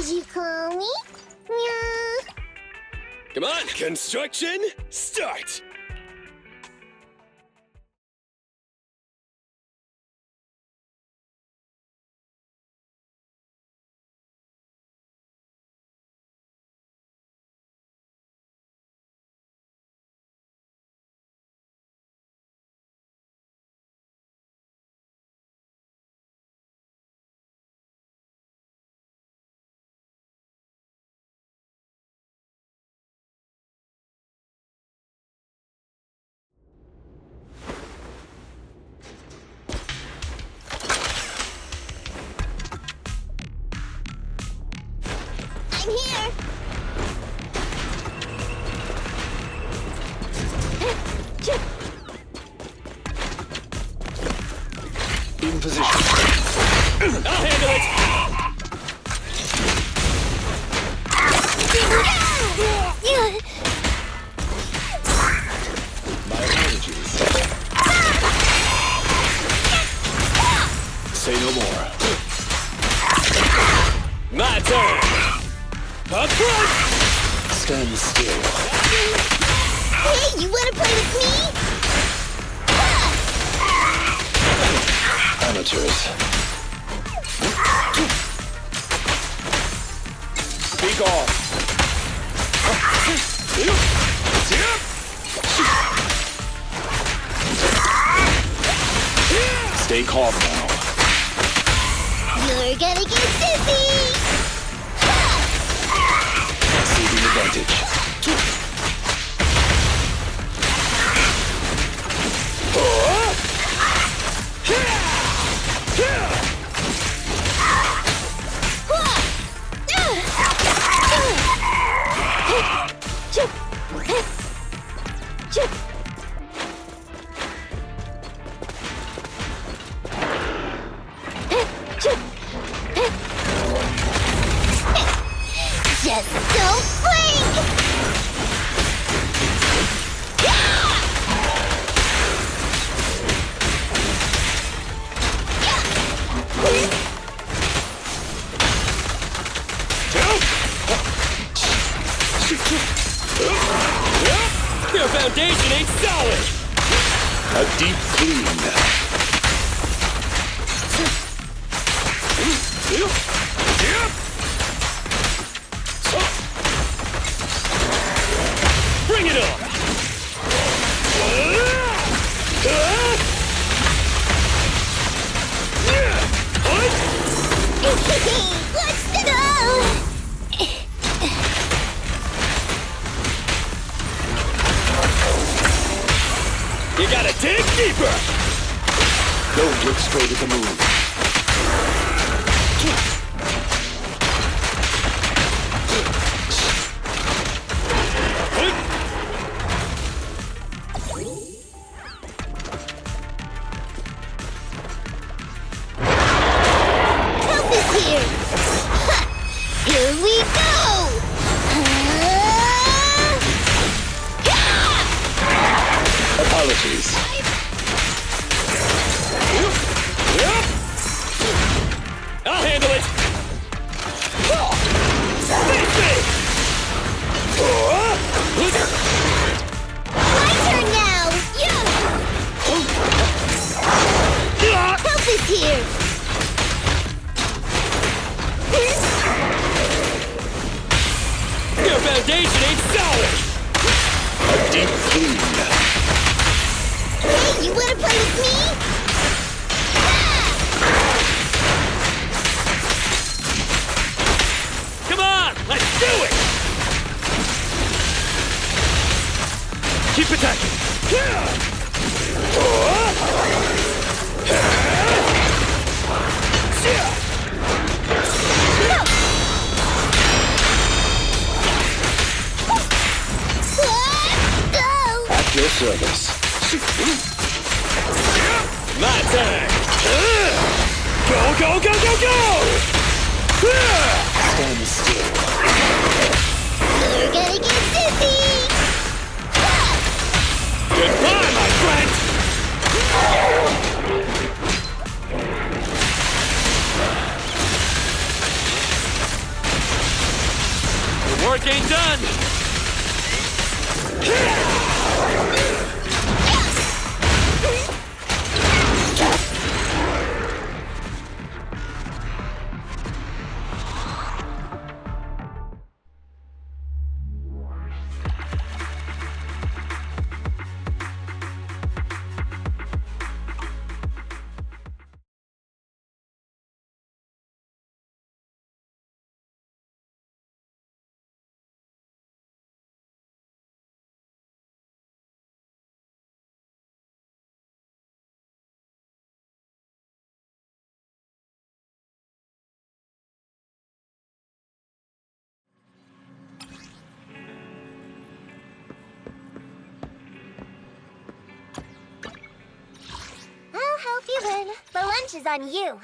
Did you call me? Meow. Come on, construction, start! I'm here. In position. I'll handle it! My apologies. Say no more. My turn! Up front! Stand still. Hey, you wanna play with me? Amateurs. Speak off. Stay calm now. You're gonna get dizzy! Saving advantage. Just don't blink! Your foundation ain't solid! A deep clean. Bring it on! Let's go! You gotta dig deeper! Don't look straight at the moon. Help is here! Ha! Here we go! Apologies. I'll handle it! Face me! My turn now! Help is here! Your foundation ain't solid! A deep clean. Hey, you wanna play with me? Come on, let's do it! Keep attacking! Go! At your service. My turn! Go, go, go, go, go! Stand still. You're gonna get dizzy! Goodbye, my friend! Yuan. The lunch is on you.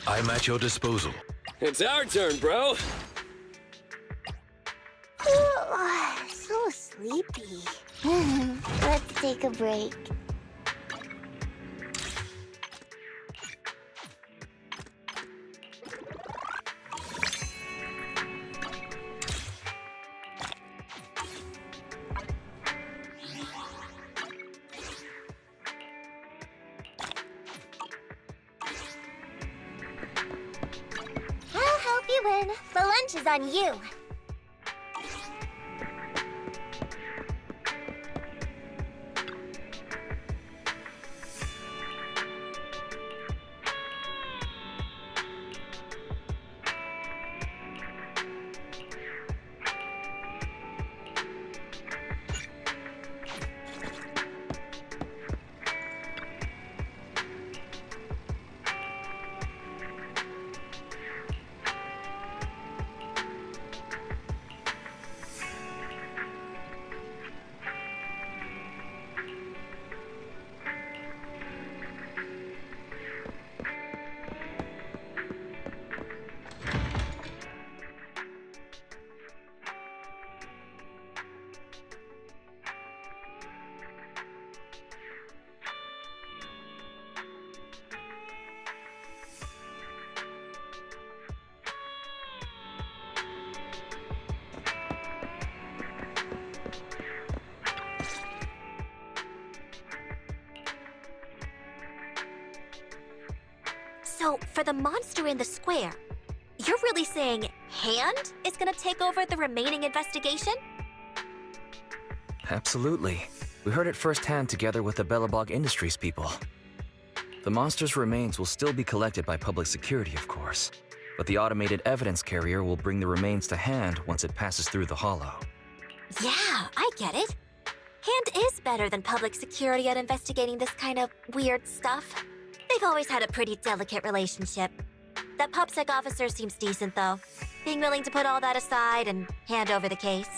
I'm at your disposal. It's our turn, bro. So sleepy. Let's take a break. I'll help you win. The lunch is on you. So, for the monster in the square, you're really saying Hand is gonna take over the remaining investigation? Absolutely. We heard it firsthand together with the Bellabog Industries people. The monster's remains will still be collected by public security, of course, but the automated evidence carrier will bring the remains to Hand once it passes through the hollow. Yeah, I get it. Hand is better than public security at investigating this kind of weird stuff. They've always had a pretty delicate relationship. That PubSec officer seems decent, though, being willing to put all that aside and hand over the case.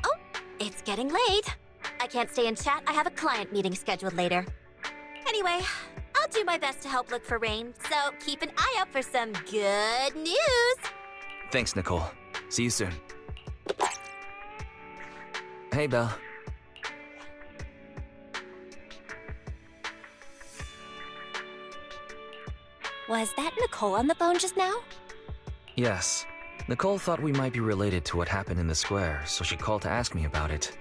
Oh, it's getting late. I can't stay and chat. I have a client meeting scheduled later. Anyway, I'll do my best to help look for Rain, so keep an eye out for some good news. Thanks, Nicole. See you soon. Hey, Belle. Was that Nicole on the phone just now? Yes. Nicole thought we might be related to what happened in the square, so she called to ask me about it.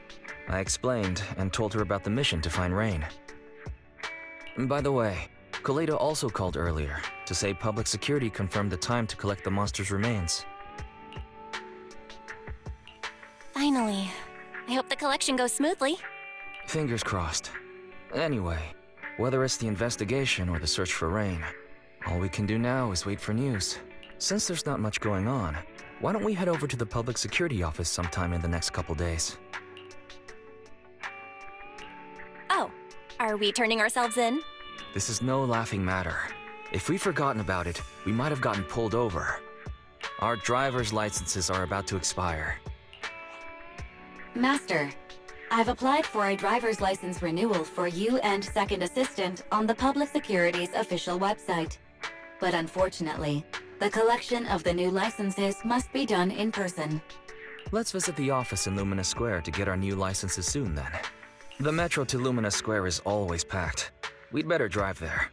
I explained and told her about the mission to find Rain. By the way, Kaleda also called earlier to say public security confirmed the time to collect the monster's remains. Finally. I hope the collection goes smoothly. Fingers crossed. Anyway, whether it's the investigation or the search for Rain, all we can do now is wait for news. Since there's not much going on, why don't we head over to the public security office sometime in the next couple days? Oh, are we turning ourselves in? This is no laughing matter. If we'd forgotten about it, we might have gotten pulled over. Our driver's licenses are about to expire. Master, I've applied for a driver's license renewal for you and Second Assistant on the Public Security's official website. But unfortunately, the collection of the new licenses must be done in person. Let's visit the office in Lumina Square to get our new licenses soon then. The metro to Lumina Square is always packed. We'd better drive there.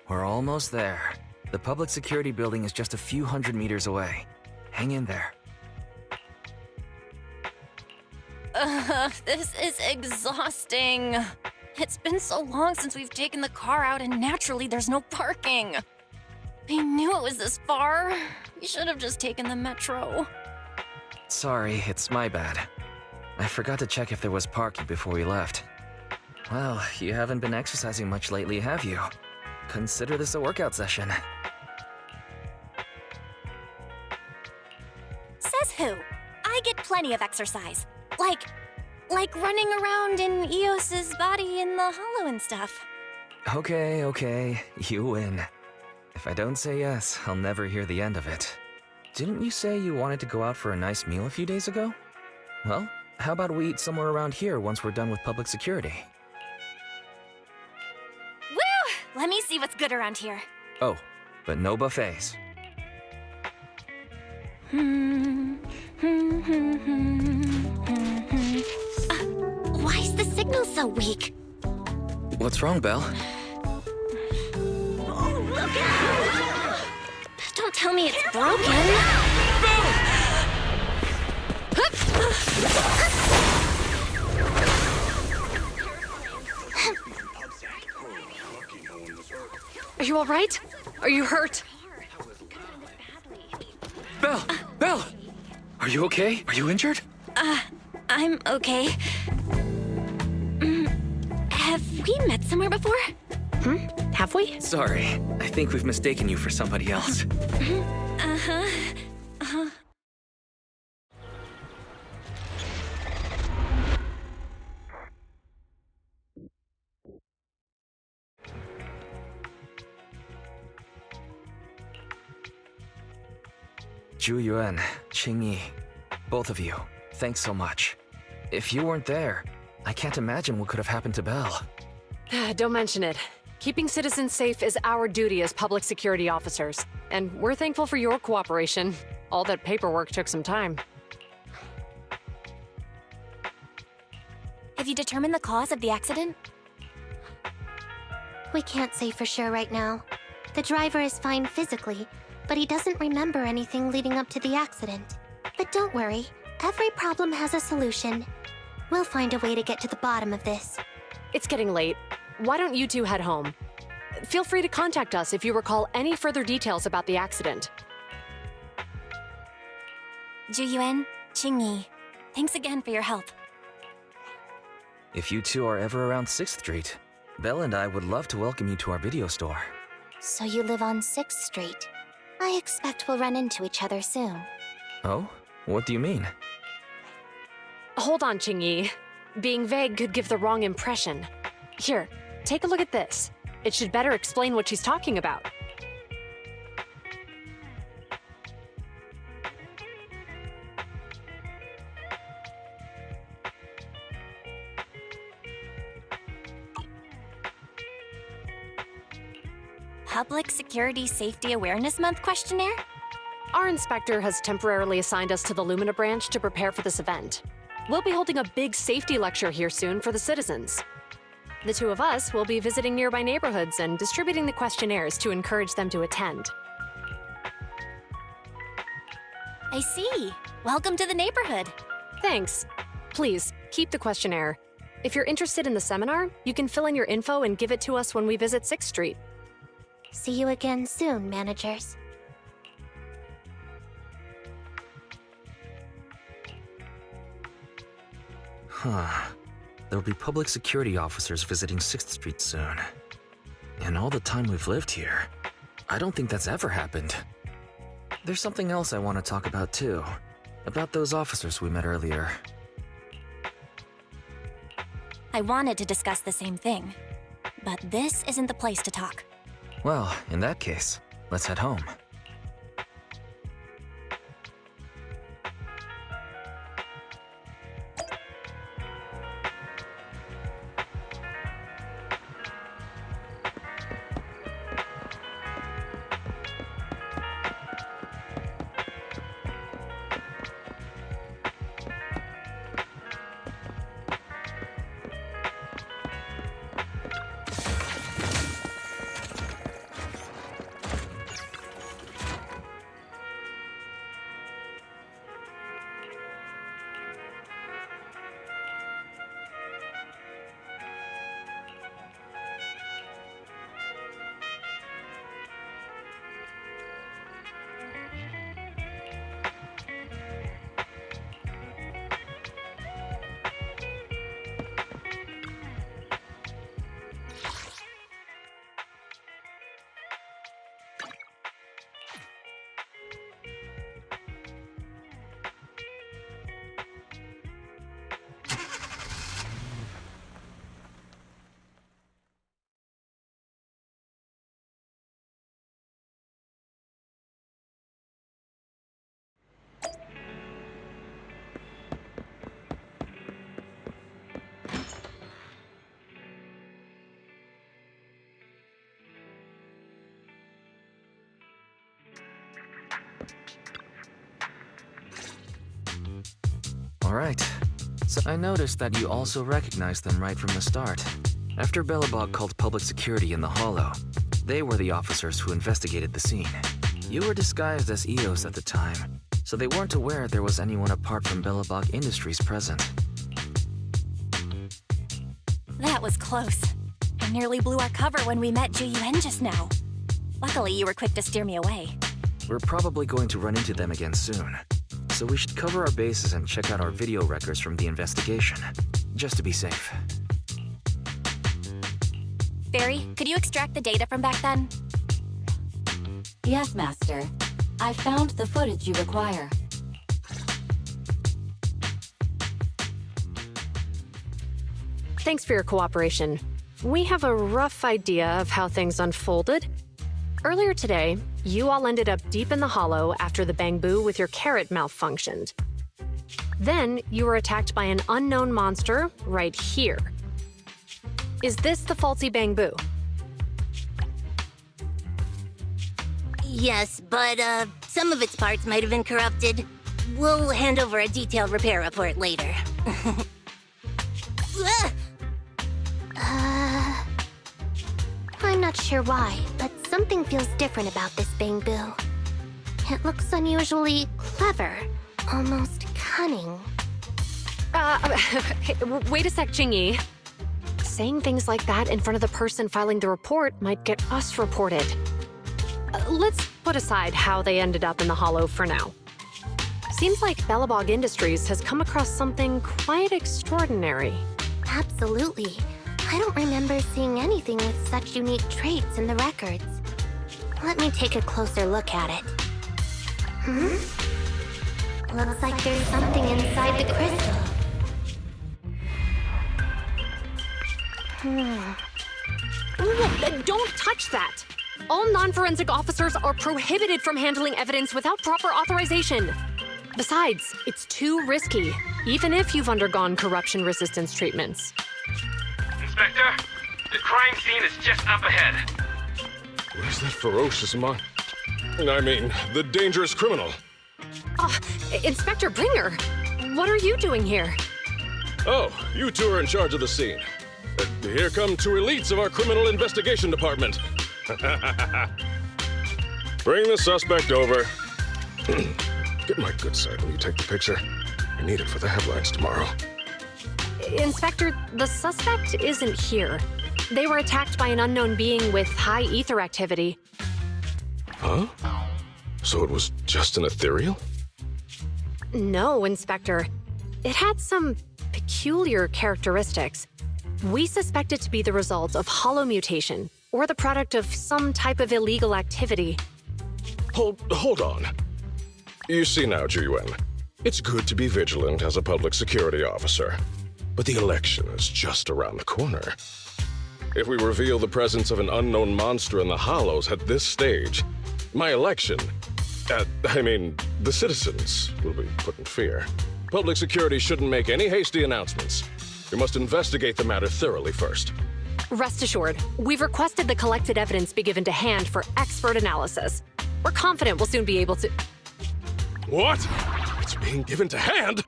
We're almost there. The public security building is just a few hundred meters away. Hang in there. This is exhausting. It's been so long since we've taken the car out, and naturally there's no parking. I knew it was this far. We should have just taken the metro. Sorry, it's my bad. I forgot to check if there was parking before we left. Well, you haven't been exercising much lately, have you? Consider this a workout session. Says who? I get plenty of exercise. Like running around in Eos's body in the hollow and stuff. Okay, you win. If I don't say yes, I'll never hear the end of it. Didn't you say you wanted to go out for a nice meal a few days ago? Well, how about we eat somewhere around here once we're done with public security? Woo! Let me see what's good around here. Oh, but no buffets. Why is the signal so weak? What's wrong, Belle? Don't tell me it's broken. Are you all right? Are you hurt? Belle! Are you okay? Are you injured? I'm okay. Have we met somewhere before? Have we? Sorry, I think we've mistaken you for somebody else. Yuan, Qingyi, both of you, thanks so much. If you weren't there, I can't imagine what could have happened to Belle. Don't mention it. Keeping citizens safe is our duty as public security officers, and we're thankful for your cooperation. All that paperwork took some time. Have you determined the cause of the accident? We can't say for sure right now. The driver is fine physically, but he doesn't remember anything leading up to the accident. But don't worry, every problem has a solution. We'll find a way to get to the bottom of this. It's getting late. Why don't you two head home? Feel free to contact us if you recall any further details about the accident. Yuan, Qingyi, thanks again for your help. If you two are ever around 6th Street, Belle and I would love to welcome you to our video store. So you live on 6th Street. I expect we'll run into each other soon. Oh? What do you mean? Hold on, Qingyi. Being vague could give the wrong impression. Here, take a look at this. It should better explain what she's talking about. Public Security Safety Awareness Month questionnaire? Our inspector has temporarily assigned us to the Lumina branch to prepare for this event. We'll be holding a big safety lecture here soon for the citizens. The two of us will be visiting nearby neighborhoods and distributing the questionnaires to encourage them to attend. I see. Welcome to the neighborhood. Thanks. Please, keep the questionnaire. If you're interested in the seminar, you can fill in your info and give it to us when we visit 6th Street. See you again soon, managers. Huh. There'll be public security officers visiting 6th Street soon. In all the time we've lived here, I don't think that's ever happened. There's something else I want to talk about too. About those officers we met earlier. I wanted to discuss the same thing, but this isn't the place to talk. Well, in that case, let's head home. All right. So I noticed that you also recognized them right from the start. After Belobog called public security in the Hollow, they were the officers who investigated the scene. You were disguised as EOS at the time, so they weren't aware there was anyone apart from Belobog Industries present. That was close. I nearly blew our cover when we met Yuan just now. Luckily, you were quick to steer me away. We're probably going to run into them again soon, so we should cover our bases and check out our video records from the investigation, just to be safe. Barry, could you extract the data from back then? Yes, Master. I found the footage you require. Thanks for your cooperation. We have a rough idea of how things unfolded. Earlier today, you all ended up deep in the Hollow after the bamboo with your carrot malfunctioned. Then, you were attacked by an unknown monster right here. Is this the faulty bamboo? Yes, but some of its parts might have been corrupted. We'll hand over a detailed repair report later. I'm not sure why, but something feels different about this bamboo. It looks unusually clever, almost cunning. Wait a sec, Jingyi. Saying things like that in front of the person filing the report might get us reported. Let's put aside how they ended up in the Hollow for now. Seems like Belobog Industries has come across something quite extraordinary. Absolutely. I don't remember seeing anything with such unique traits in the records. Let me take a closer look at it. Looks like there's something inside the crystal. Don't touch that! All non-forensic officers are prohibited from handling evidence without proper authorization. Besides, it's too risky, even if you've undergone corruption resistance treatments. Inspector, the crime scene is just up ahead. Where's that ferocious the dangerous criminal? Inspector Bringer, what are you doing here? Oh, you two are in charge of the scene. Here come two elites of our criminal investigation department. Bring the suspect over. Get my good side when you take the picture. I need it for the headlines tomorrow. Inspector, the suspect isn't here. They were attacked by an unknown being with high ether activity. Huh? So it was just an ethereal? No, Inspector. It had some peculiar characteristics. We suspect it to be the result of hollow mutation, or the product of some type of illegal activity. Hold on. You see now, Yuan, it's good to be vigilant as a public security officer, but the election is just around the corner. If we reveal the presence of an unknown monster in the Hollows at this stage, my election, the citizens will be put in fear. Public security shouldn't make any hasty announcements. We must investigate the matter thoroughly first. Rest assured, we've requested the collected evidence be given to hand for expert analysis. We're confident we'll soon be able to... What? It's being given to hand?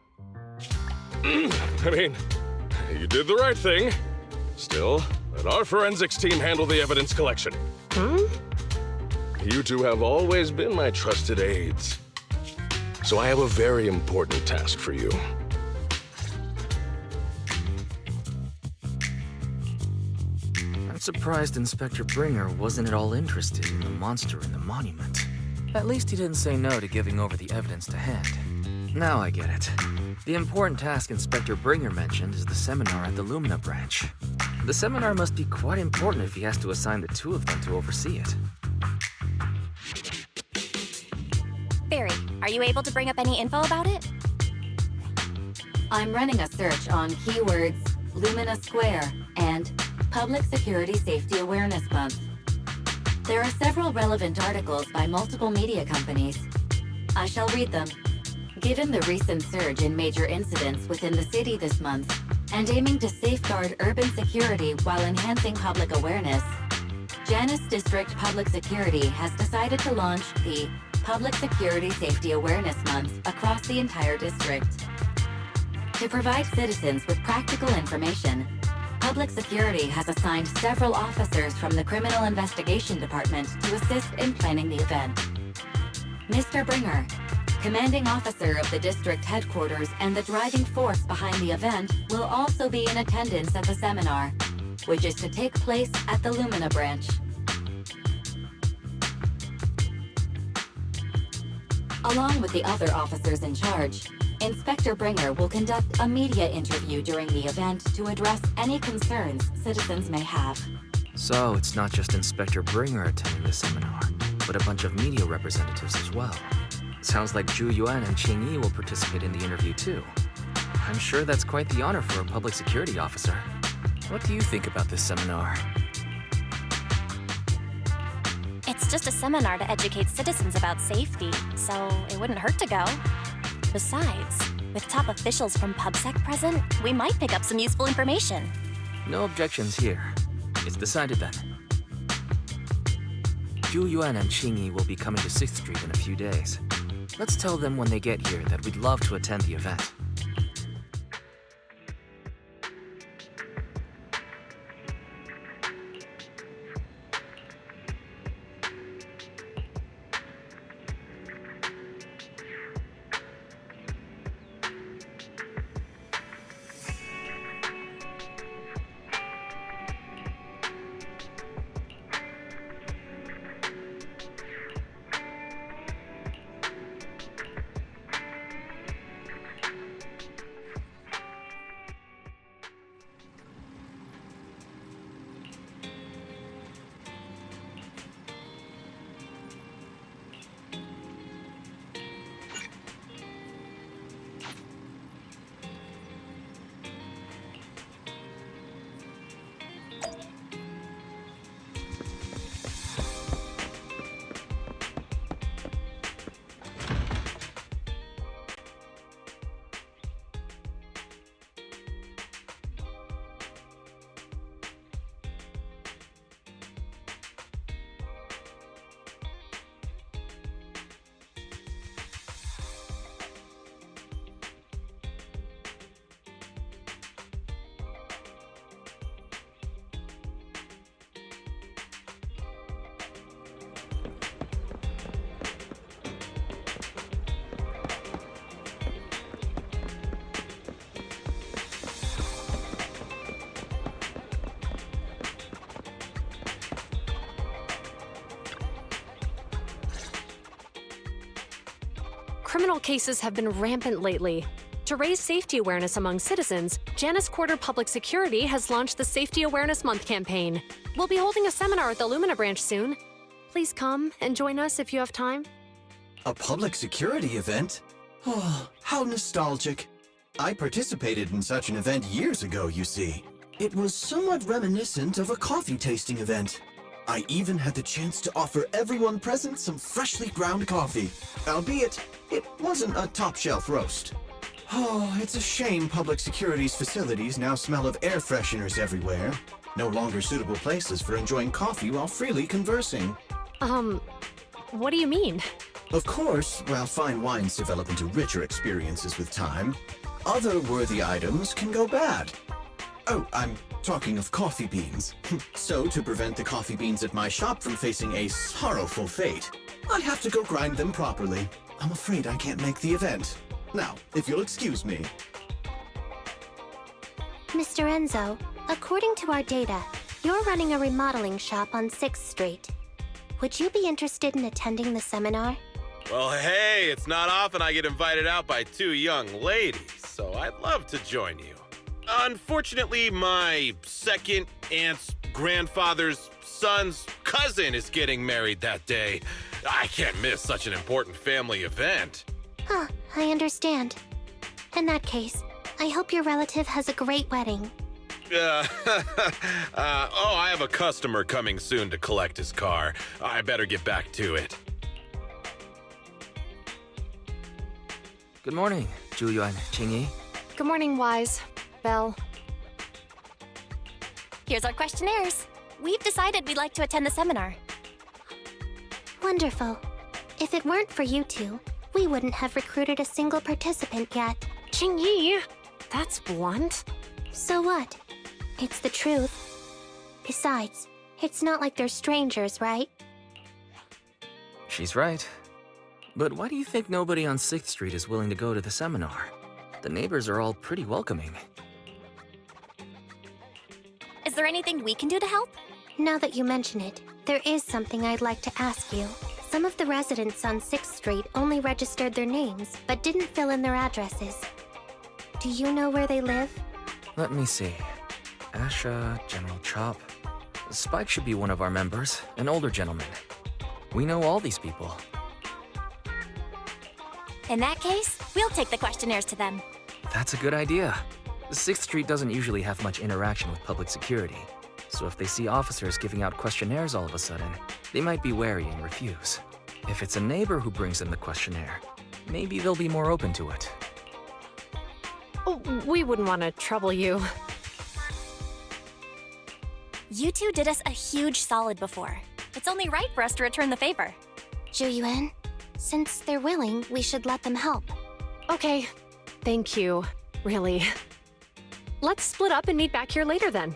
You did the right thing. Still, let our forensics team handle the evidence collection. You two have always been my trusted aides. So I have a very important task for you. I'm surprised Inspector Bringer wasn't at all interested in the monster in the monument. At least he didn't say no to giving over the evidence to hand. Now I get it. The important task Inspector Bringer mentioned is the seminar at the Lumina branch. The seminar must be quite important if he has to assign the two of them to oversee it. Barry, are you able to bring up any info about it? I'm running a search on keywords Lumina Square and Public Security Safety Awareness Month. There are several relevant articles by multiple media companies. I shall read them. Given the recent surge in major incidents within the city this month, and aiming to safeguard urban security while enhancing public awareness, Janus District Public Security has decided to launch the Public Security Safety Awareness Month across the entire district. To provide citizens with practical information, Public Security has assigned several officers from the Criminal Investigation Department to assist in planning the event. Mr. Bringer, commanding officer of the district headquarters and the driving force behind the event, will also be in attendance at the seminar, which is to take place at the Lumina branch. Along with the other officers in charge, Inspector Bringer will conduct a media interview during the event to address any concerns citizens may have. So it's not just Inspector Bringer attending the seminar, but a bunch of media representatives as well. Sounds like Zhu Yuan and Qing Yi will participate in the interview too. I'm sure that's quite the honor for a public security officer. What do you think about this seminar? It's just a seminar to educate citizens about safety, so it wouldn't hurt to go. Besides, with top officials from PubSec present, we might pick up some useful information. No objections here. It's decided then. Zhu Yuan and Qing Yi will be coming to 6th Street in a few days. Let's tell them when they get here that we'd love to attend the event. Criminal cases have been rampant lately. To raise safety awareness among citizens, Janus Quarter Public Security has launched the Safety Awareness Month campaign. We'll be holding a seminar at the Lumina branch soon. Please come and join us if you have time. A public security event? Oh, how nostalgic. I participated in such an event years ago, you see. It was somewhat reminiscent of a coffee tasting event. I even had the chance to offer everyone present some freshly ground coffee, albeit it wasn't a top-shelf roast. Oh, it's a shame public security's facilities now smell of air fresheners everywhere. No longer suitable places for enjoying coffee while freely conversing. What do you mean? Of course, while fine wines develop into richer experiences with time, other worthy items can go bad. Oh, I'm talking of coffee beans. So, to prevent the coffee beans at my shop from facing a sorrowful fate, I have to go grind them properly. I'm afraid I can't make the event. Now, if you'll excuse me. Mr. Enzo, according to our data, you're running a remodeling shop on 6th Street. Would you be interested in attending the seminar? Well, hey, it's not often I get invited out by two young ladies, so I'd love to join you. Unfortunately, my second aunt's grandfather's son's cousin is getting married that day. I can't miss such an important family event. Huh, I understand. In that case, I hope your relative has a great wedding. I have a customer coming soon to collect his car. I better get back to it. Good morning, Zhu Yuan, Qing Yi. Good morning, Wise. Belle. Here's our questionnaires. We've decided we'd like to attend the seminar. Wonderful. If it weren't for you two, we wouldn't have recruited a single participant yet. Qing Yi, That's blunt. So what? It's the truth. Besides, it's not like they're strangers, right? She's right. But why do you think nobody on 6th Street is willing to go to the seminar? The neighbors are all pretty welcoming. Is there anything we can do to help? Now that you mention it, there is something I'd like to ask you. Some of the residents on 6th Street only registered their names, but didn't fill in their addresses. Do you know where they live? Let me see. Asha, General Chop. Spike should be one of our members, an older gentleman. We know all these people. In that case, we'll take the questionnaires to them. That's a good idea. 6th Street doesn't usually have much interaction with public security, so if they see officers giving out questionnaires all of a sudden, they might be wary and refuse. If it's a neighbor who brings in the questionnaire, maybe they'll be more open to it. Oh, we wouldn't want to trouble you. You two did us a huge solid before. It's only right for us to return the favor. Yuan, since they're willing, we should let them help. Okay, thank you. Really. Let's split up and meet back here later then.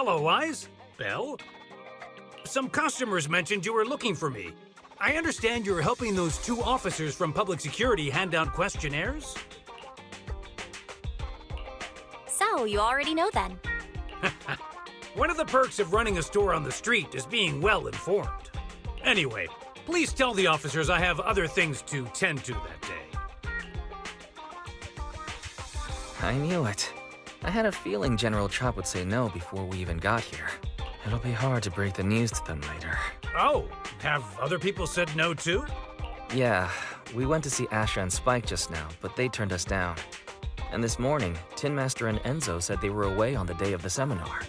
Hello, Wise. Belle? Some customers mentioned you were looking for me. I understand you're helping those two officers from public security hand out questionnaires? So, you already know then. One of the perks of running a store on the street is being well informed. Anyway, please tell the officers I have other things to tend to that day. I knew it. I had a feeling General Chop would say no before we even got here. It'll be hard to break the news to them later. Oh, have other people said no too? Yeah, we went to see Asha and Spike just now, but they turned us down. And this morning, Tin Master and Enzo said they were away on the day of the seminar.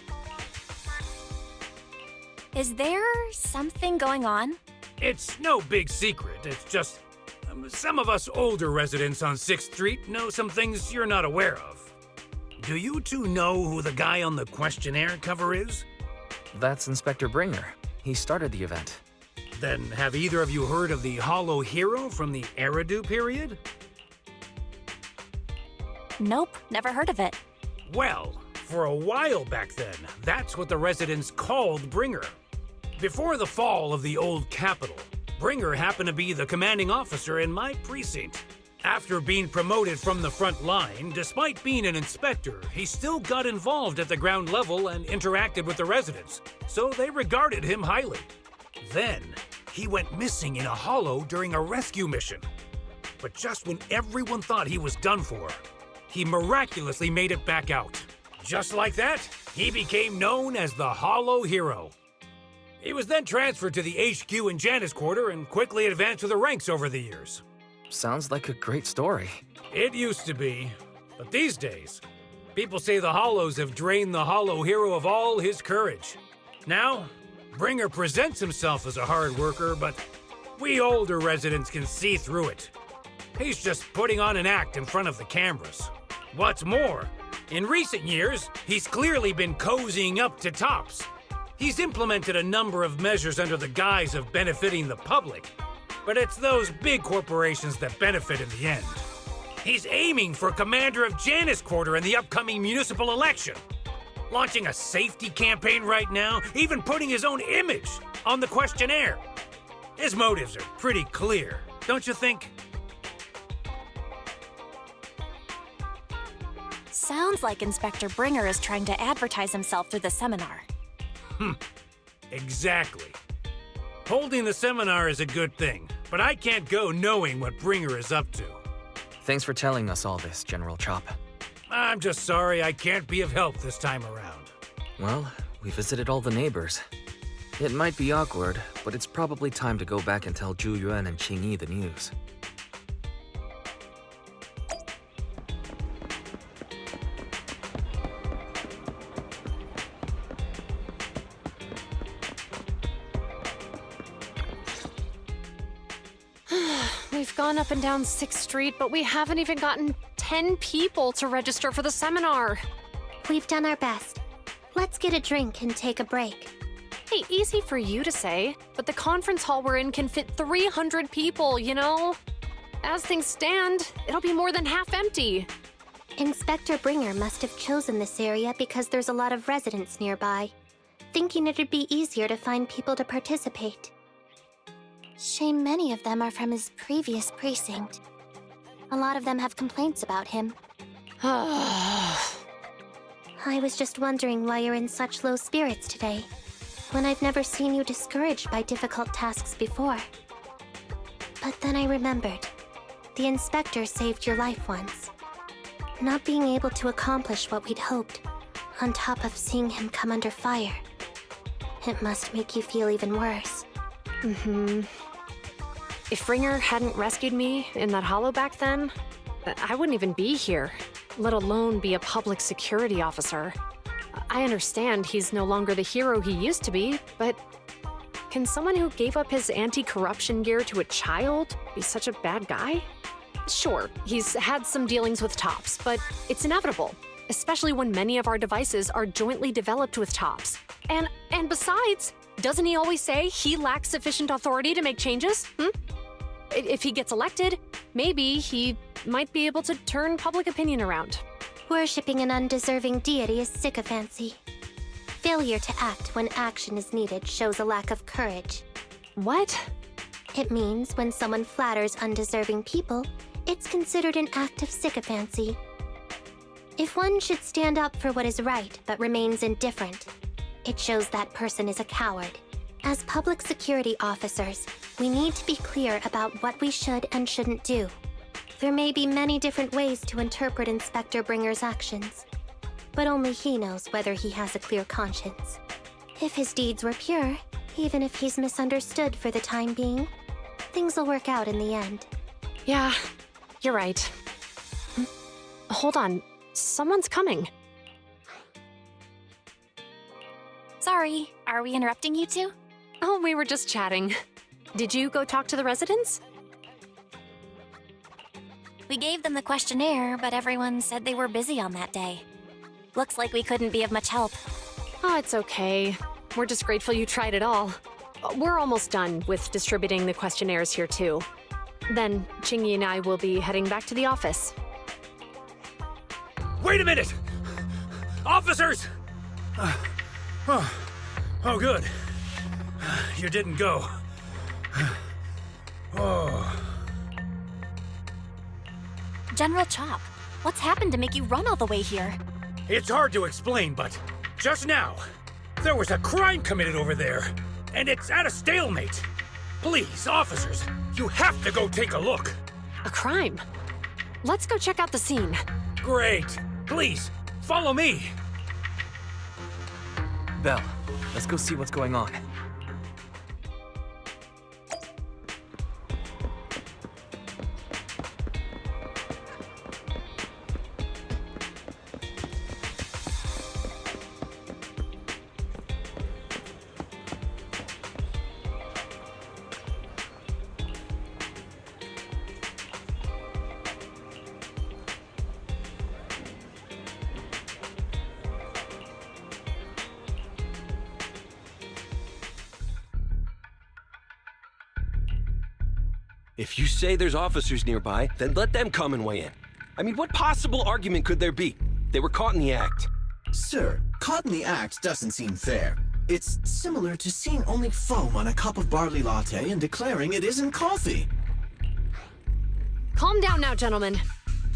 Is there something going on? It's no big secret. It's just some of us older residents on 6th Street know some things you're not aware of. Do you two know who the guy on the questionnaire cover is? That's Inspector Bringer. He started the event. Then have either of you heard of the Hollow Hero from the Eridu period? Nope, never heard of it. Well, for a while back then, that's what the residents called Bringer. Before the fall of the old capital, Bringer happened to be the commanding officer in my precinct. After being promoted from the front line, despite being an inspector, he still got involved at the ground level and interacted with the residents, so they regarded him highly. Then, he went missing in a hollow during a rescue mission. But just when everyone thought he was done for, he miraculously made it back out. Just like that, he became known as the Hollow Hero. He was then transferred to the HQ in Janus Quarter and quickly advanced to the ranks over the years. Sounds like a great story. It used to be, but these days, people say the Hollows have drained the Hollow Hero of all his courage. Now, Bringer presents himself as a hard worker, but we older residents can see through it. He's just putting on an act in front of the cameras. What's more, in recent years, he's clearly been cozying up to Tops. He's implemented a number of measures under the guise of benefiting the public, but it's those big corporations that benefit in the end. He's aiming for commander of Janus Quarter in the upcoming municipal election, launching a safety campaign right now, even putting his own image on the questionnaire. His motives are pretty clear, don't you think? Sounds like Inspector Bringer is trying to advertise himself through the seminar. Exactly. Holding the seminar is a good thing, but I can't go knowing what Bringer is up to. Thanks for telling us all this, General Chop. I'm just sorry I can't be of help this time around. Well, we visited all the neighbors. It might be awkward, but it's probably time to go back and tell Zhu Yuan and Qing Yi the news. We've gone up and down 6th Street, but we haven't even gotten 10 people to register for the seminar. We've done our best. Let's get a drink and take a break. Hey, easy for you to say, but the conference hall we're in can fit 300 people, you know? As things stand, it'll be more than half empty. Inspector Bringer must have chosen this area because there's a lot of residents nearby, thinking it'd be easier to find people to participate. Shame many of them are from his previous precinct. A lot of them have complaints about him. I was just wondering why you're in such low spirits today, when I've never seen you discouraged by difficult tasks before. But then I remembered. The inspector saved your life once. Not being able to accomplish what we'd hoped, on top of seeing him come under fire. It must make you feel even worse. If Bringer hadn't rescued me in that hollow back then, I wouldn't even be here, let alone be a public security officer. I understand he's no longer the hero he used to be, but can someone who gave up his anti-corruption gear to a child be such a bad guy? Sure, he's had some dealings with Tops, but it's inevitable, especially when many of our devices are jointly developed with Tops. And besides, doesn't he always say he lacks sufficient authority to make changes? If he gets elected, maybe he might be able to turn public opinion around. Worshipping an undeserving deity is sycophancy. Failure to act when action is needed shows a lack of courage. What? It means when someone flatters undeserving people, it's considered an act of sycophancy. If one should stand up for what is right but remains indifferent, it shows that person is a coward. As public security officers, we need to be clear about what we should and shouldn't do. There may be many different ways to interpret Inspector Bringer's actions, but only he knows whether he has a clear conscience. If his deeds were pure, even if he's misunderstood for the time being, things will work out in the end. Yeah, you're right. Hold on, someone's coming. Sorry, are we interrupting you two? Oh, we were just chatting. Did you go talk to the residents? We gave them the questionnaire, but everyone said they were busy on that day. Looks like we couldn't be of much help. Oh, it's okay. We're just grateful you tried it all. We're almost done with distributing the questionnaires here, too. Then, Chingy and I will be heading back to the office. Wait a minute! Officers! Oh, good. You didn't go. Oh. General Chop, what's happened to make you run all the way here? It's hard to explain, but just now, there was a crime committed over there, and it's at a stalemate. Please, officers, you have to go take a look. A crime? Let's go check out the scene. Great. Please, follow me. Belle, let's go see what's going on. If you say there's officers nearby, then let them come and weigh in. I mean, what possible argument could there be? They were caught in the act. Sir, caught in the act doesn't seem fair. It's similar to seeing only foam on a cup of barley latte and declaring it isn't coffee. Calm down now, gentlemen.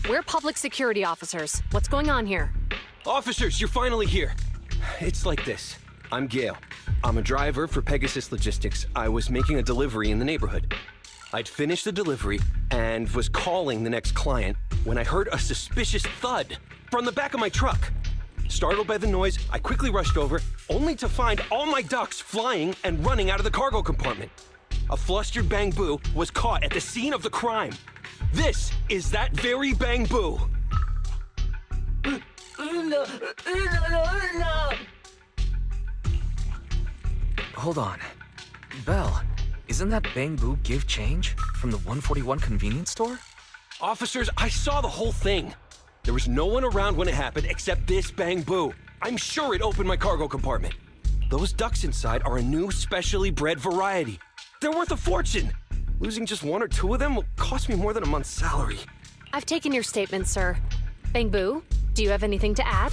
We're public security officers. What's going on here? Officers, you're finally here. It's like this. I'm Gale. I'm a driver for Pegasus Logistics. I was making a delivery in the neighborhood. I'd finished the delivery and was calling the next client when I heard a suspicious thud from the back of my truck. Startled by the noise, I quickly rushed over, only to find all my ducks flying and running out of the cargo compartment. A flustered Bang Boo was caught at the scene of the crime. This is that very Bang Boo. Hold on. Belle, isn't that Bang Boo give change from the 141 convenience store? Officers, I saw the whole thing. There was no one around when it happened except this Bang Boo. I'm sure it opened my cargo compartment. Those ducks inside are a new specially bred variety. They're worth a fortune. Losing just one or two of them will cost me more than a month's salary. I've taken your statement, sir. Bang Boo, do you have anything to add?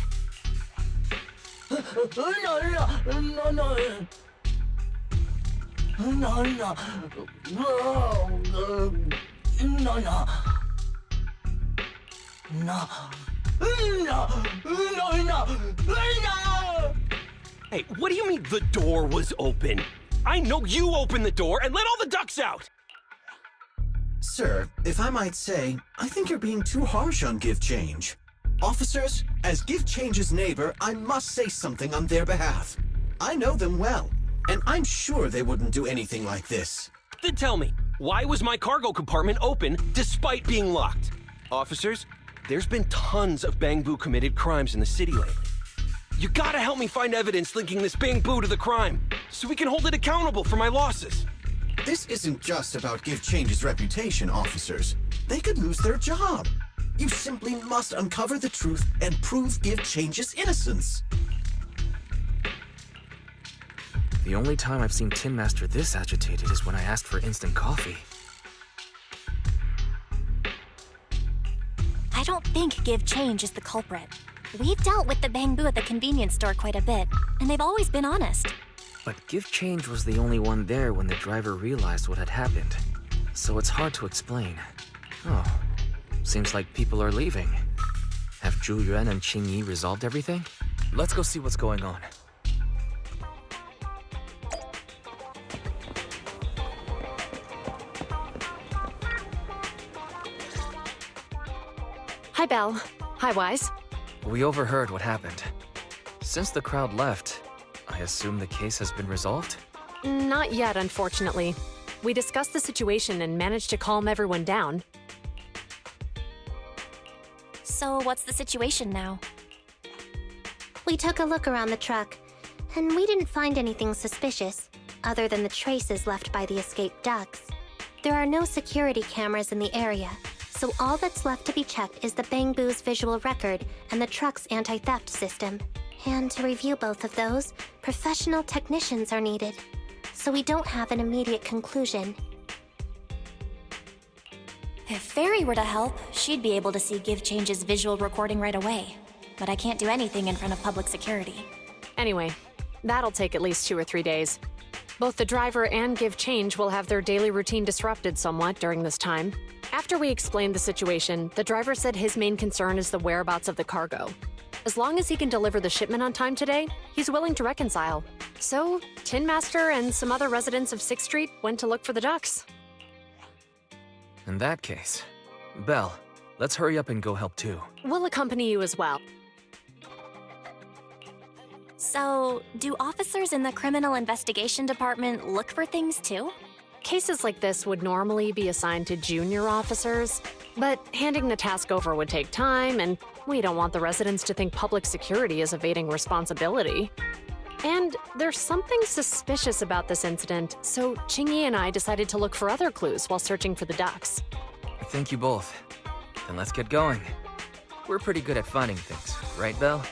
Hey, what do you mean the door was open? I know you opened the door and let all the ducks out! Sir, if I might say, I think you're being too harsh on Give Change. Officers, as Give Change's neighbor, I must say something on their behalf. I know them well, and I'm sure they wouldn't do anything like this. Then tell me, why was my cargo compartment open despite being locked? Officers, there's been tons of Bang Boo committed crimes in the city lately. You gotta help me find evidence linking this Bang Boo to the crime, so we can hold it accountable for my losses. This isn't just about Give Change's reputation, officers. They could lose their job. You simply must uncover the truth and prove Give Change's innocence. The only time I've seen Tin Master this agitated is when I asked for instant coffee. I don't think Give Change is the culprit. We've dealt with the Bang Boo at the convenience store quite a bit, and they've always been honest. But Give Change was the only one there when the driver realized what had happened. So it's hard to explain. Oh, seems like people are leaving. Have Zhu Yuan and Qing Yi resolved everything? Let's go see what's going on. Hi, Belle. Hi, Wise. We overheard what happened. Since the crowd left, I assume the case has been resolved? Not yet, unfortunately. We discussed the situation and managed to calm everyone down. So what's the situation now? We took a look around the truck, And we didn't find anything suspicious, other than the traces left by the escaped ducks. There are no security cameras in the area, so all that's left to be checked is the Bangbu's visual record and the truck's anti-theft system. And to review both of those, professional technicians are needed, so we don't have an immediate conclusion. If Fairy were to help, she'd be able to see Give Change's visual recording right away. But I can't do anything in front of public security. Anyway, that'll take at least 2 or 3 days. Both the driver and Give Change will have their daily routine disrupted somewhat during this time. After we explained the situation, the driver said his main concern is the whereabouts of the cargo. As long as he can deliver the shipment on time today, he's willing to reconcile. So, Tin Master and some other residents of 6th Street went to look for the ducks. In that case, Belle, let's hurry up and go help too. We'll accompany you as well. So, do officers in the Criminal Investigation Department look for things too? Cases like this would normally be assigned to junior officers, but handing the task over would take time, and we don't want the residents to think public security is evading responsibility. And there's something suspicious about this incident, so Chingy and I decided to look for other clues while searching for the ducks. Thank you both. Then let's get going. We're pretty good at finding things, right, Belle?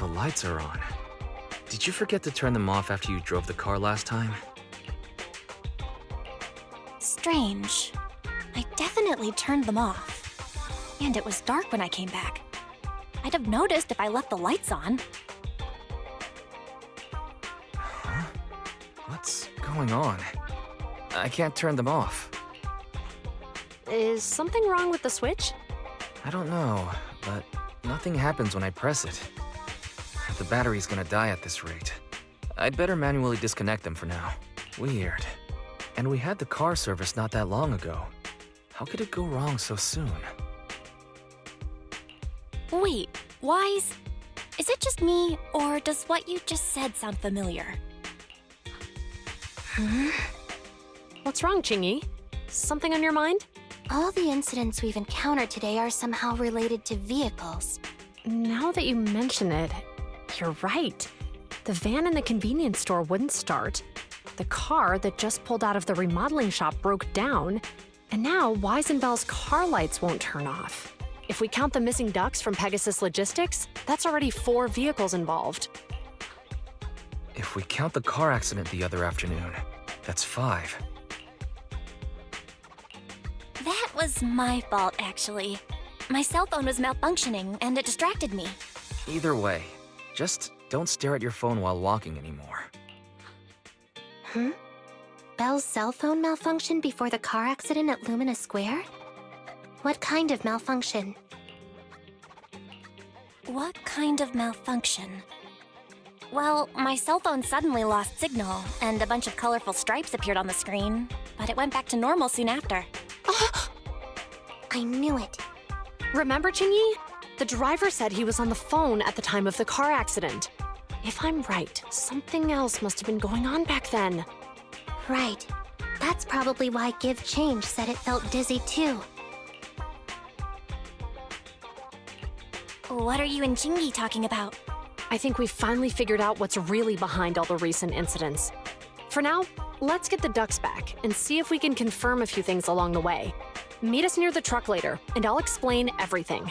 The lights are on. Did you forget to turn them off after you drove the car last time? Strange. I definitely turned them off. And it was dark when I came back. I'd have noticed if I left the lights on. Huh? What's going on? I can't turn them off. Is something wrong with the switch? I don't know, but nothing happens when I press it. The battery's gonna die at this rate. I'd better manually disconnect them for now. Weird. And we had the car service not that long ago. How could it go wrong so soon? Wait, Wise? Is it just me, or does what you just said sound familiar? What's wrong, Qingyi? Something on your mind? All the incidents we've encountered today are somehow related to vehicles. Now that you mention it, you're right. The van in the convenience store wouldn't start. The car that just pulled out of the remodeling shop broke down. And now Wise and Belle's car lights won't turn off. If we count the missing ducks from Pegasus Logistics, that's already 4 vehicles involved. If we count the car accident the other afternoon, that's 5. That was my fault, actually. My cell phone was malfunctioning, and it distracted me. Either way, just don't stare at your phone while walking anymore. Belle's cell phone malfunctioned before the car accident at Lumina Square? What kind of malfunction? What kind of malfunction? Well, my cell phone suddenly lost signal, and a bunch of colorful stripes appeared on the screen, but it went back to normal soon after. I knew it. Remember, Qingyi? The driver said he was on the phone at the time of the car accident. If I'm right, something else must have been going on back then. Right. That's probably why Give Change said it felt dizzy too. What are you and Qingyi talking about? I think we finally figured out what's really behind all the recent incidents. For now, let's get the ducks back and see if we can confirm a few things along the way. Meet us near the truck later, and I'll explain everything.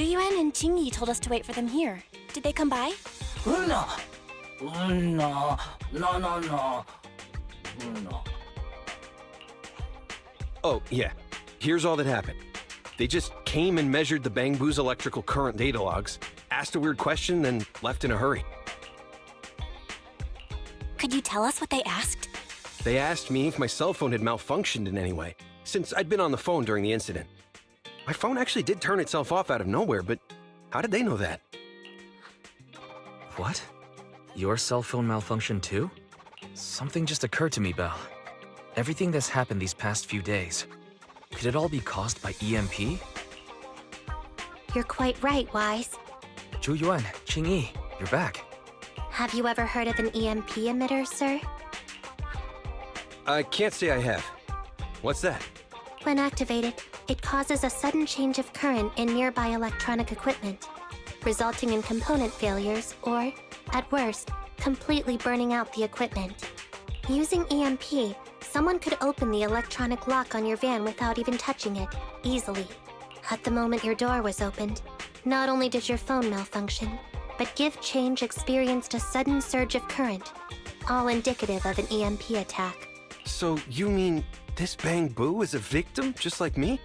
Yuan and Qingyi told us to wait for them here. Did they come by? Oh, yeah. Here's all that happened. They just came and measured the Bangbu's electrical current data logs, asked a weird question, then left in a hurry. Could you tell us what they asked? They asked me if my cell phone had malfunctioned in any way, since I'd been on the phone during the incident. My phone actually did turn itself off out of nowhere, but how did they know that? What? Your cell phone malfunctioned too? Something just occurred to me, Belle. Everything that's happened these past few days, could it all be caused by EMP? You're quite right, Wise. Yuan, Qingyi, you're back. Have you ever heard of an EMP emitter, sir? I can't say I have. What's that? When activated, it causes a sudden change of current in nearby electronic equipment, resulting in component failures or, at worst, completely burning out the equipment. Using EMP, someone could open the electronic lock on your van without even touching it, easily. At the moment your door was opened, not only did your phone malfunction, but Give Change experienced a sudden surge of current, all indicative of an EMP attack. So you mean this Bangbu is a victim, just like me?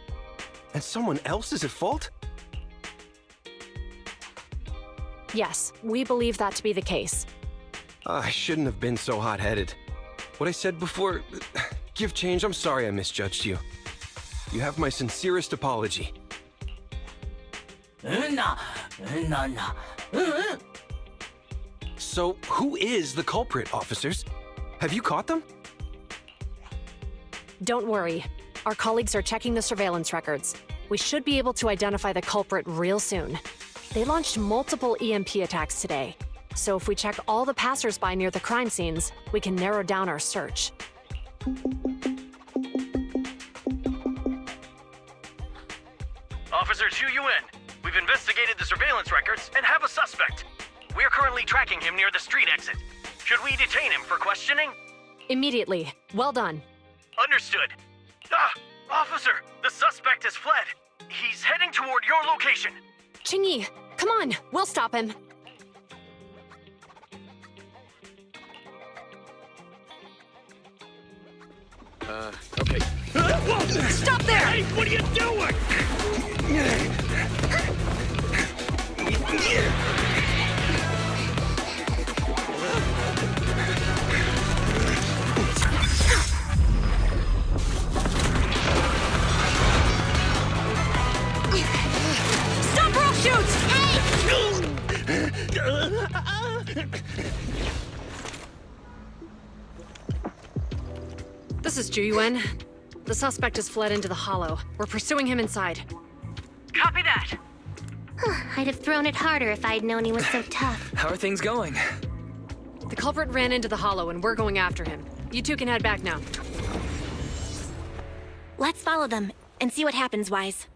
And someone else is at fault? Yes, we believe that to be the case. I shouldn't have been so hot-headed. What I said before... Give Change, I'm sorry I misjudged you. You have my sincerest apology. So, who is the culprit, officers? Have you caught them? Don't worry. Our colleagues are checking the surveillance records. We should be able to identify the culprit real soon. They launched multiple EMP attacks today, so if we check all the passersby near the crime scenes, we can narrow down our search. Officer Yuan, we've investigated the surveillance records and have a suspect. We are currently tracking him near the street exit. Should we detain him for questioning? Immediately. Well done. Understood. Ah! Officer, the suspect has fled. He's heading toward your location. Qingyi, come on, we'll stop him. Okay. Stop there! Hey, what are you doing? Stop or I'll shoot! This is Yuan. The suspect has fled into the hollow. We're pursuing him inside. Copy that. I'd have thrown it harder if I'd known he was so tough. How are things going? The culprit ran into the hollow and we're going after him. You two can head back now. Let's follow them and see what happens, Wise.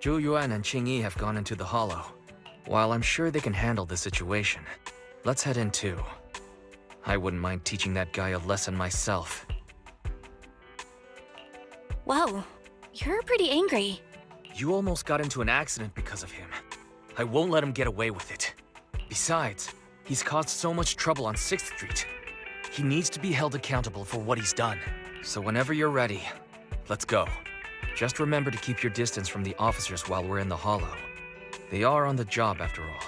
Zhu Yuan and Qingyi have gone into the hollow. While I'm sure they can handle the situation, let's head in too. I wouldn't mind teaching that guy a lesson myself. Whoa, you're pretty angry. You almost got into an accident because of him. I won't let him get away with it. Besides, he's caused so much trouble on 6th Street. He needs to be held accountable for what he's done. So whenever you're ready, let's go. Just remember to keep your distance from the officers while we're in the hollow. They are on the job after all.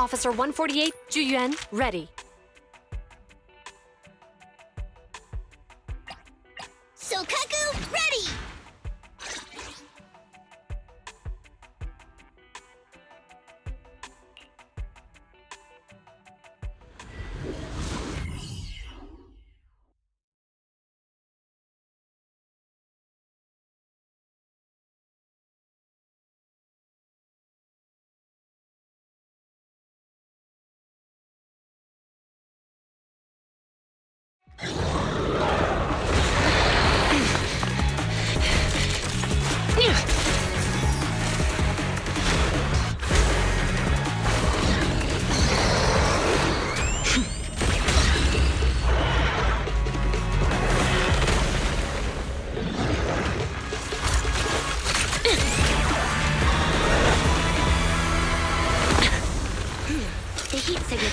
Officer 148, Yuan, ready. Sokaku, ready!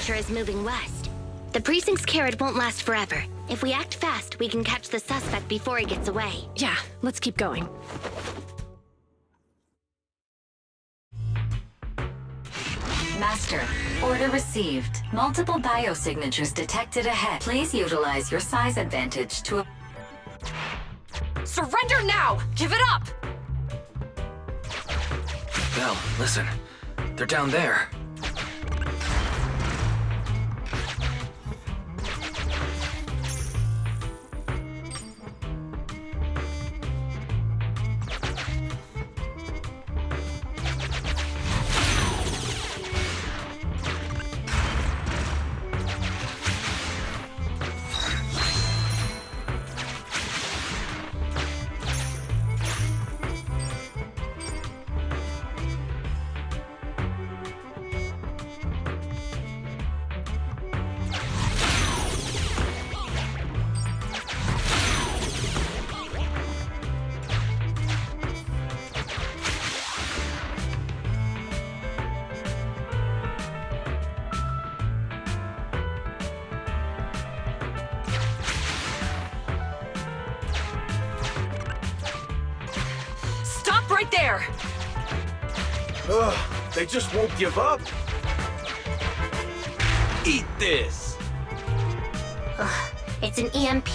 Is moving west. The precinct's carrot won't last forever. If we act fast, we can catch the suspect before he gets away. Yeah, let's keep going. Master, order received. Multiple biosignatures detected ahead. Please utilize your size advantage to... Surrender now! Give it up! Belle, listen. They're down there. right there! Ugh, they just won't give up. Eat this! Ugh, it's an EMP.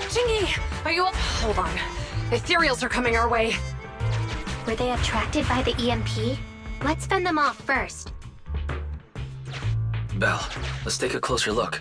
Chingy, are you up? Hold on. Ethereals are coming our way. Were they attracted by the EMP? Let's fend them off first. Belle, let's take a closer look.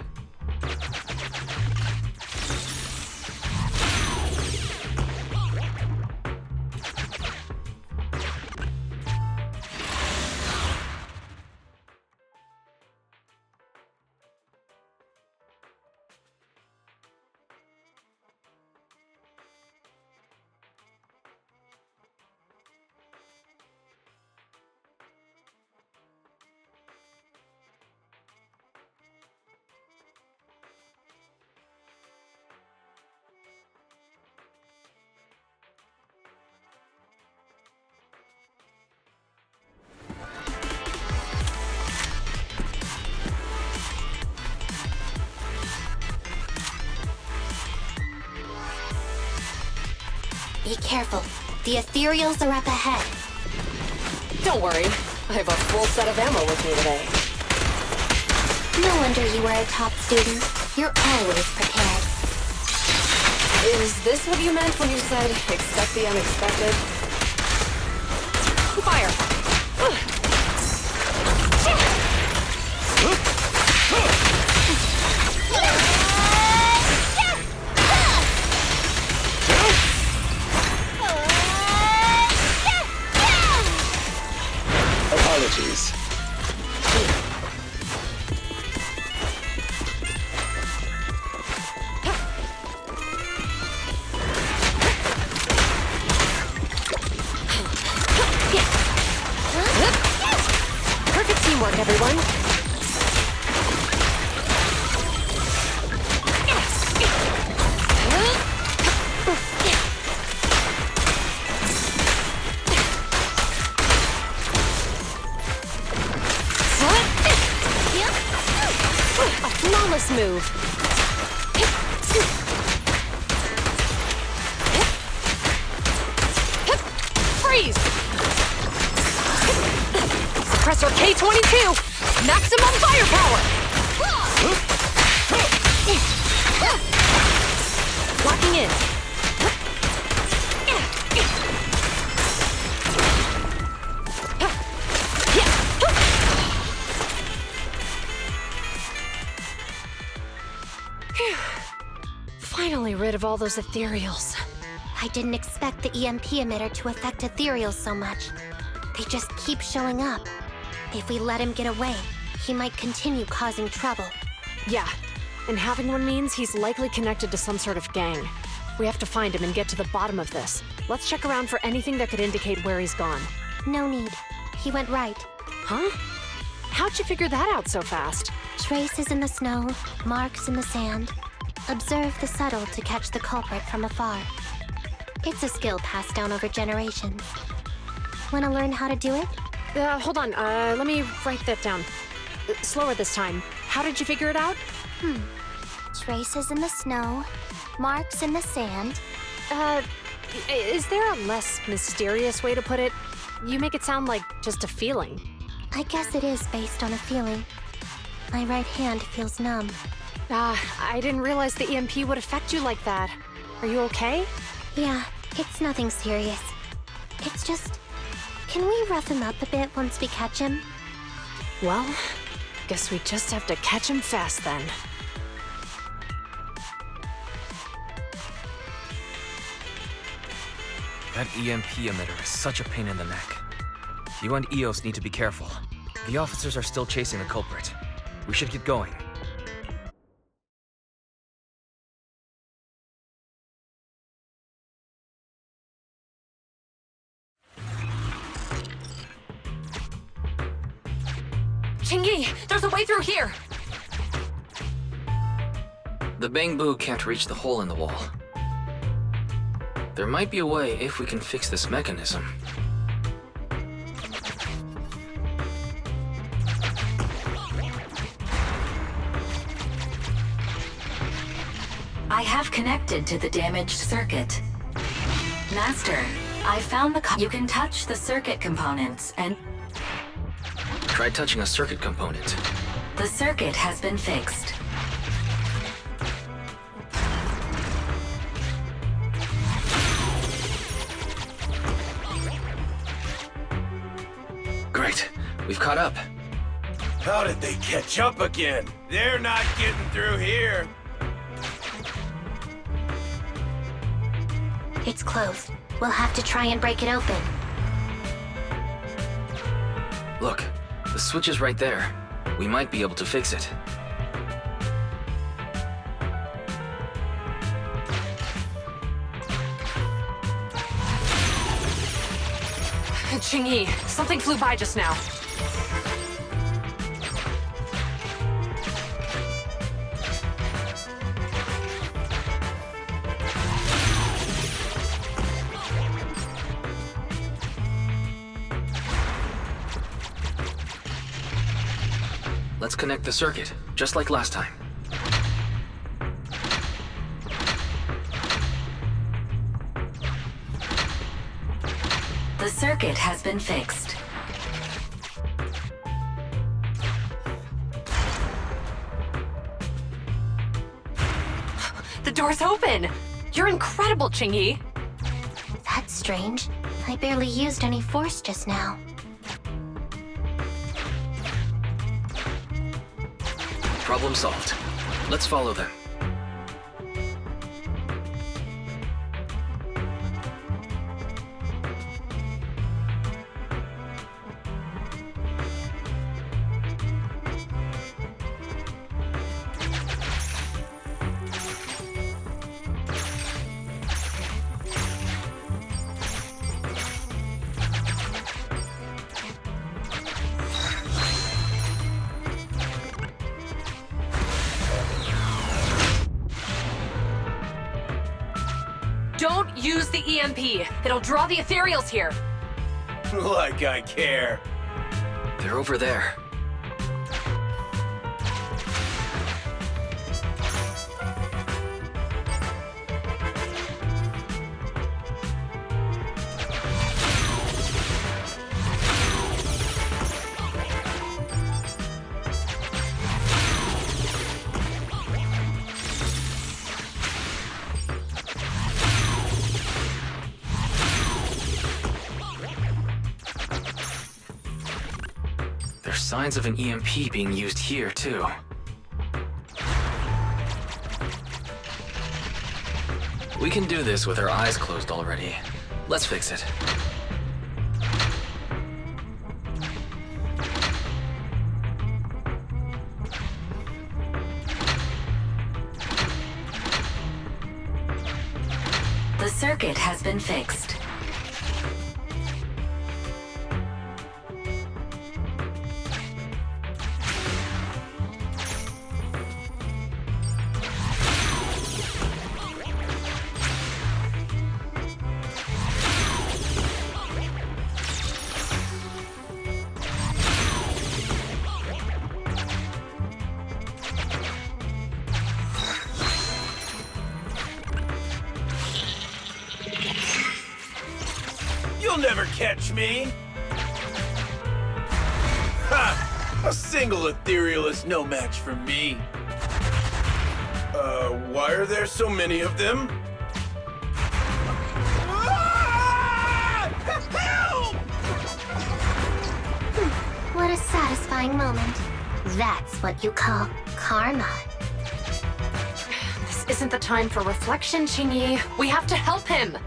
Be careful. The ethereals are up ahead. Don't worry. I have a full set of ammo with me today. No wonder you were a top student. You're always prepared. Is this what you meant when you said, expect the unexpected? Fire! Apologies. Perfect teamwork, everyone. A flawless move. Freeze! Suppressor K-22! Maximum firepower! Locking in. Finally rid of all those ethereals. I didn't expect the EMP emitter to affect ethereals so much. They just keep showing up. If we let him get away, he might continue causing trouble. Yeah, and having one means he's likely connected to some sort of gang. We have to find him and get to the bottom of this. Let's check around for anything that could indicate where he's gone. No need. He went right. Huh? How'd you figure that out so fast? Traces in the snow, marks in the sand. Observe the subtle to catch the culprit from afar. It's a skill passed down over generations. Wanna learn how to do it? Hold on, let me write that down. Slower this time. How did you figure it out? Traces in the snow, marks in the sand. Is there a less mysterious way to put it? You make it sound like just a feeling. I guess it is based on a feeling. My right hand feels numb. I didn't realize the EMP would affect you like that. Are you okay? Yeah, it's nothing serious. It's just... Can we rough him up a bit once we catch him? Well, guess we just have to catch him fast then. That EMP emitter is such a pain in the neck. You and EOS need to be careful. The officers are still chasing the culprit. We should get going. Chingy, there's a way through here! The bamboo can't reach the hole in the wall. There might be a way if we can fix this mechanism. I have connected to the damaged circuit. Master, I found you can touch the circuit components and Try touching a circuit component. the circuit has been fixed. Great. We've caught up. How did they catch up again? They're not getting through here. It's closed. We'll have to try and break it open. Look, the switch is right there. We might be able to fix it. Qingyi, something flew by just now. Let's connect the circuit, just like last time. The circuit has been fixed. The door's open! You're incredible, Qingyi! That's strange. I barely used any force just now. Problem solved. Let's follow them. Don't use the EMP! It'll draw the ethereals here! Like I care. They're over there. There's signs of an EMP being used here, too. We can do this with our eyes closed already. Let's fix it. The circuit has been fixed. You'll never catch me! Ha! A single ethereal is no match for me. Why are there so many of them? Ah! Help! What a satisfying moment. That's what you call karma. This isn't the time for reflection, Qingyi. We have to help him!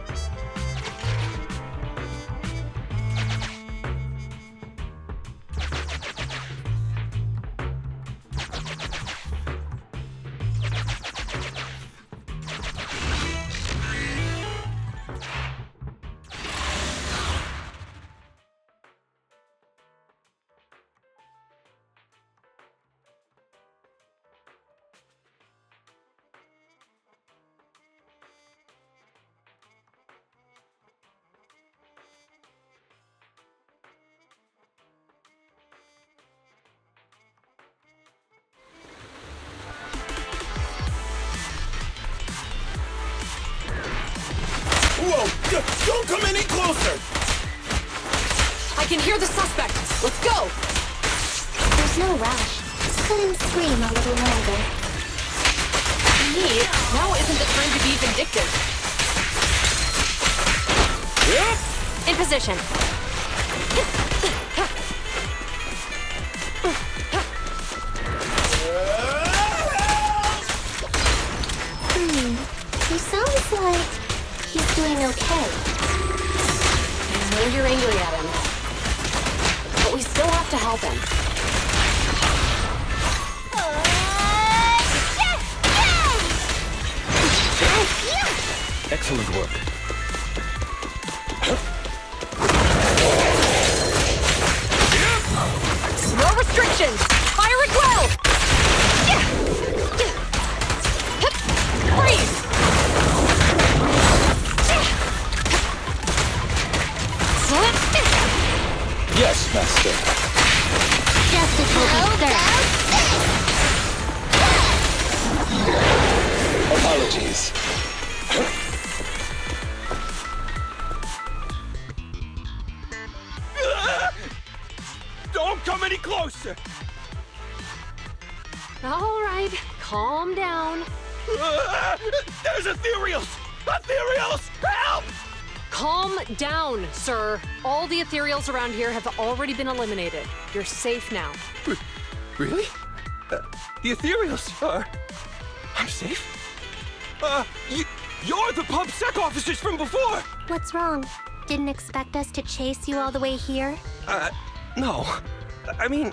Whoa! Don't come any closer! I can hear the suspect. Let's go! There's no rush. Let him scream a little longer. Me, now isn't the time to be vindictive. In position. He sounds like he's doing okay. I know you're angry at him, but we still have to help him. Excellent work. No restrictions! Fire at will! Freeze! Yes, Master. Justice will be served. Apologies. Don't come any closer! All right, calm down. There's ethereals! Ethereals! Help! Calm down, sir. All the ethereals around here have already been eliminated. You're safe now. Really? The ethereals are... I'm safe? You're the pub sec officers from before! What's wrong? Didn't expect us to chase you all the way here? No. I mean,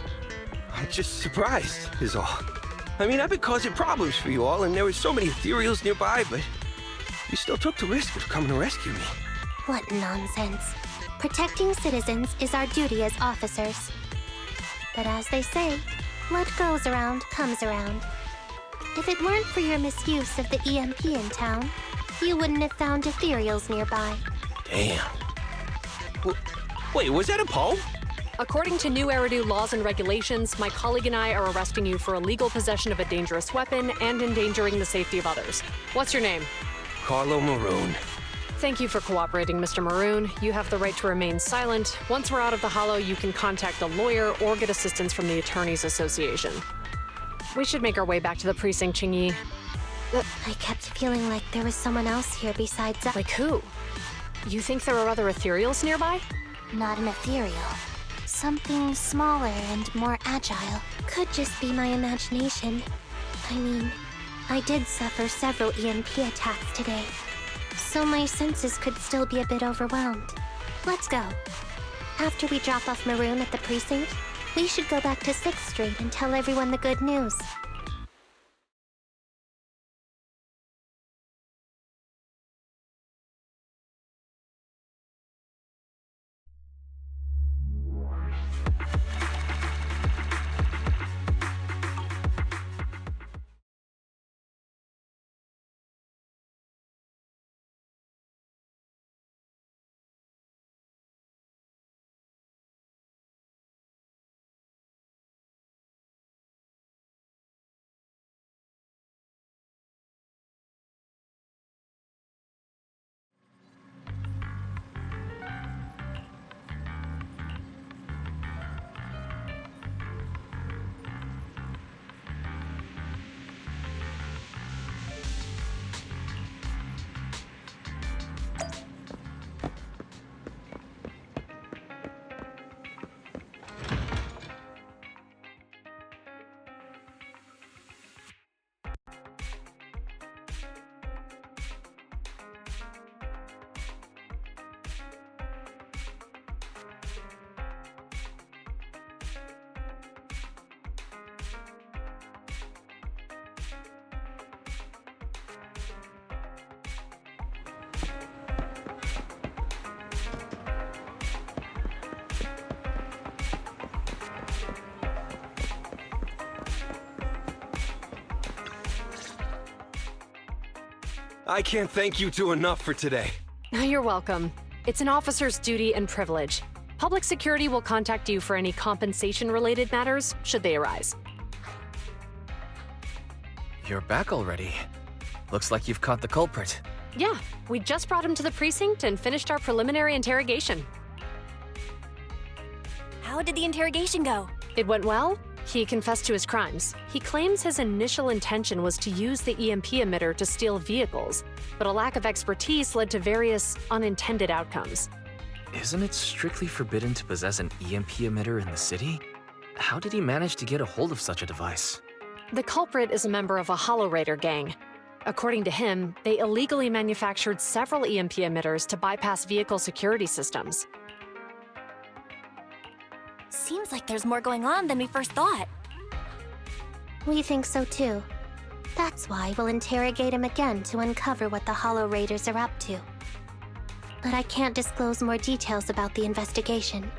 I'm just surprised, is all. I mean, I've been causing problems for you all, and there were so many ethereals nearby, but you still took the risk of coming to rescue me. What nonsense. Protecting citizens is our duty as officers. But as they say, what goes around comes around. If it weren't for your misuse of the EMP in town, you wouldn't have found ethereals nearby. Damn. Wait, was that a poem? According to new Eridu laws and regulations, my colleague and I are arresting you for illegal possession of a dangerous weapon and endangering the safety of others. What's your name? Carlo Maroon. Thank you for cooperating, Mr. Maroon. You have the right to remain silent. Once we're out of the hollow, you can contact a lawyer or get assistance from the Attorneys Association. We should make our way back to the precinct, Qingyi. I kept feeling like there was someone else here besides us. Like who? You think there are other ethereals nearby? Not an ethereal. Something smaller and more agile. Could just be my imagination. I mean, I did suffer several EMP attacks today, so my senses could still be a bit overwhelmed. Let's go. After we drop off Maroon at the precinct, we should go back to 6th Street and tell everyone the good news. I can't thank you two enough for today. You're welcome. It's an officer's duty and privilege. Public security will contact you for any compensation-related matters, should they arise. You're back already. Looks like you've caught the culprit. Yeah, we just brought him to the precinct and finished our preliminary interrogation. How did the interrogation go? It went well. He confessed to his crimes. He claims his initial intention was to use the EMP emitter to steal vehicles, but a lack of expertise led to various unintended outcomes. Isn't it strictly forbidden to possess an EMP emitter in the city? How did he manage to get a hold of such a device? The culprit is a member of a Hollow Raider gang. According to him, they illegally manufactured several EMP emitters to bypass vehicle security systems. Seems like there's more going on than we first thought. We think so too. That's why we'll interrogate him again to uncover what the Hollow Raiders are up to. But I can't disclose more details about the investigation.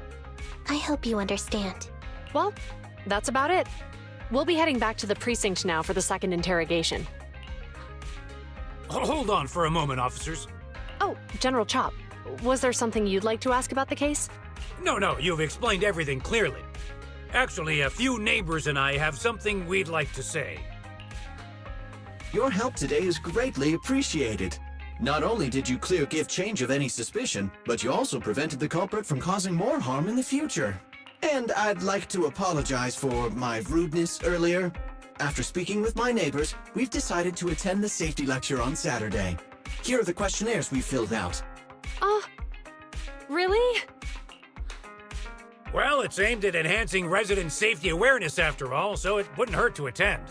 I hope you understand. Well, that's about it. We'll be heading back to the precinct now for the second interrogation. Hold on for a moment, officers. Oh, General Chop, was there something you'd like to ask about the case? No, you've explained everything clearly. Actually, a few neighbors and I have something we'd like to say. Your help today is greatly appreciated. Not only did you clear Give Change of any suspicion, but you also prevented the culprit from causing more harm in the future. And I'd like to apologize for my rudeness earlier. After speaking with my neighbors, we've decided to attend the safety lecture on Saturday. Here are the questionnaires we filled out. Really? Well, it's aimed at enhancing resident safety awareness after all, so it wouldn't hurt to attend.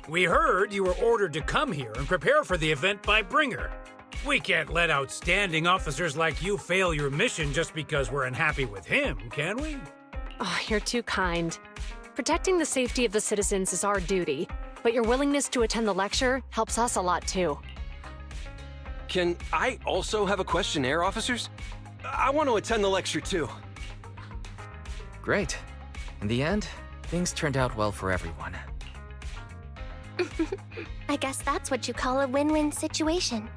We heard you were ordered to come here and prepare for the event by Bringer. We can't let outstanding officers like you fail your mission just because we're unhappy with him, can we? Oh, you're too kind. Protecting the safety of the citizens is our duty, but your willingness to attend the lecture helps us a lot too. Can I also have a questionnaire, officers? I want to attend the lecture too. Great. In the end, things turned out well for everyone. I guess that's what you call a win-win situation.